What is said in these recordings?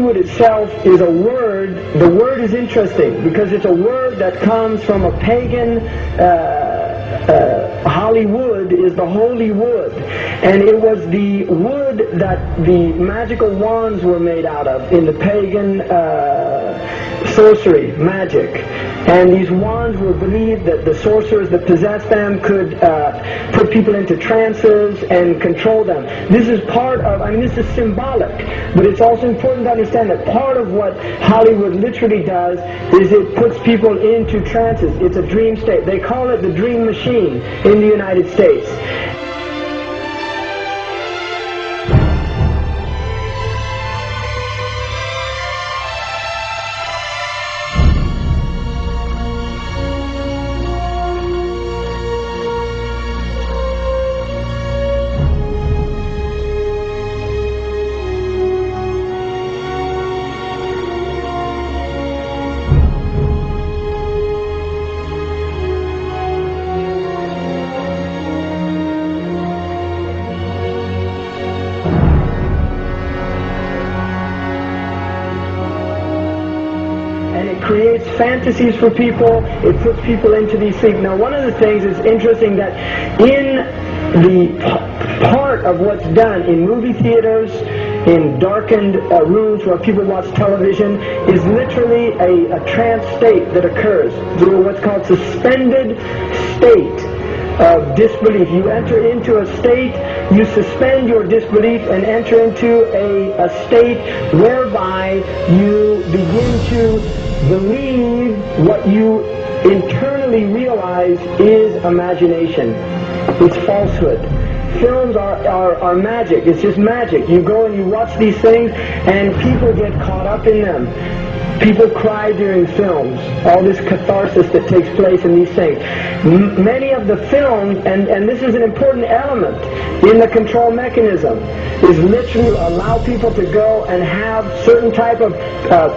Hollywood itself is a word. The word is interesting because it's a word that comes from a pagan. Hollywood is the holy wood, and it was the wood that the magical wands were made out of in the pagan sorcery, magic. And these wands were believed that the sorcerers that possessed them could put people into trances and control them. This is part of, this is symbolic, but it's also important to understand that part of what Hollywood literally does is it puts people into trances. It's a dream state. They call it the dream machine in the United States. Creates fantasies for people. It puts people into these things. Now, one of the things is interesting that in the part of what's done in movie theaters, in darkened rooms where people watch television, is literally a trance state that occurs through what's called suspended state of disbelief. You enter into a state, you suspend your disbelief and enter into a state whereby you begin to believe what you internally realize is imagination. It's falsehood. Films are magic. It's just magic. You go and you watch these things and people get caught up in them. People cry during films. All this catharsis that takes place in these things. Many of the films, and this is an important element in the control mechanism, is literally allow people to go and have certain type of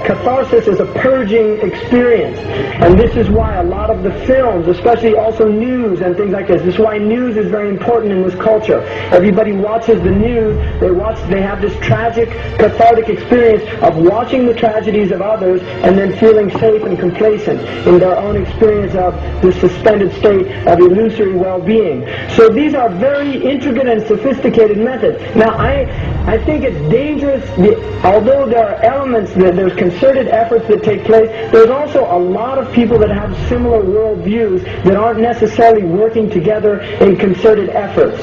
catharsis as a purging experience. And this is why a lot of the films, especially also news and things like this is why news is very important in this culture. Everybody watches the news, they have this tragic, cathartic experience of watching the tragedies of others and then feeling safe and complacent in their own experience of the suspended state of illusory well-being. So these are very intricate and sophisticated methods. Now, I think it's dangerous, although there are elements, there's concerted efforts that take place, there's also a lot of people that have similar worldviews that aren't necessarily working together in concerted efforts.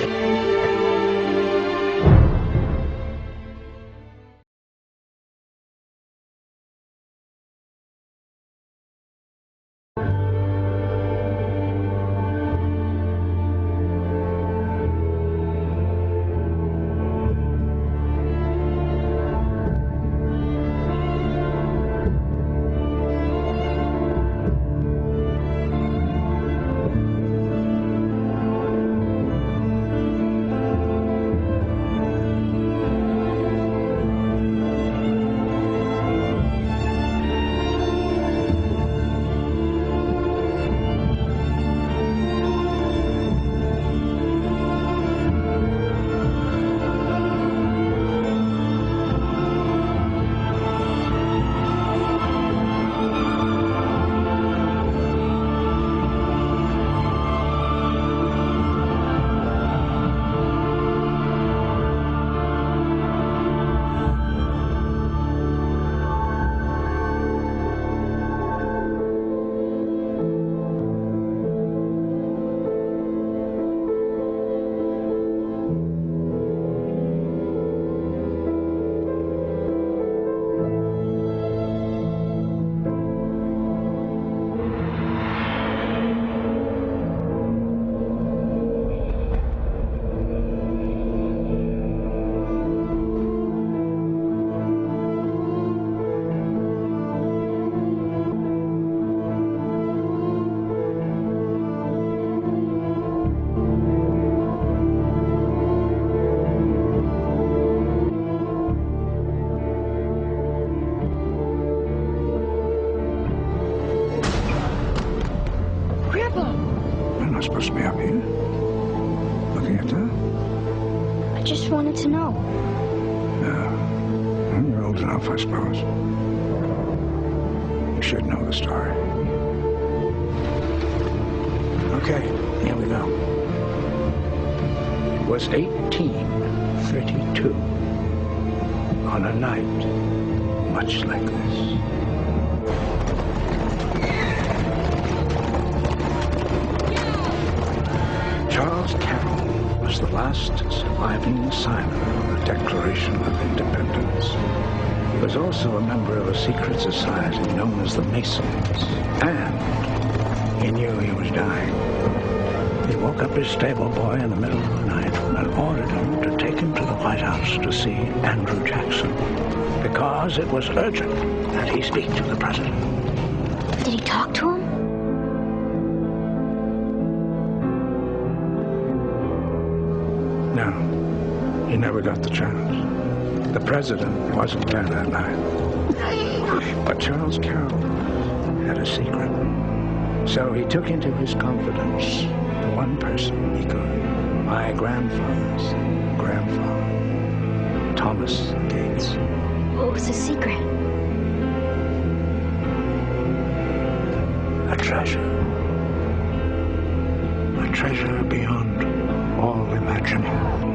not supposed to be up here. Looking at her? I just wanted to know. No. Well, you're old enough enough, I suppose. You should know the story. Okay, here we go. It was 1832, on a night much like this. Charles Carroll was the last surviving signer of the Declaration of Independence. He was also a member of a secret society known as the Masons, and he knew he was dying. He woke up his stable boy in the middle of the night and ordered him to take him to the White House to see Andrew Jackson, because it was urgent that he speak to the president. Did he talk to him? No, he never got the chance. The president wasn't there that night. But Charles Carroll had a secret. So he took into his confidence the one person he could. My grandfather's grandfather, Thomas Gates. What was his secret? A treasure. A treasure beyond all imagining.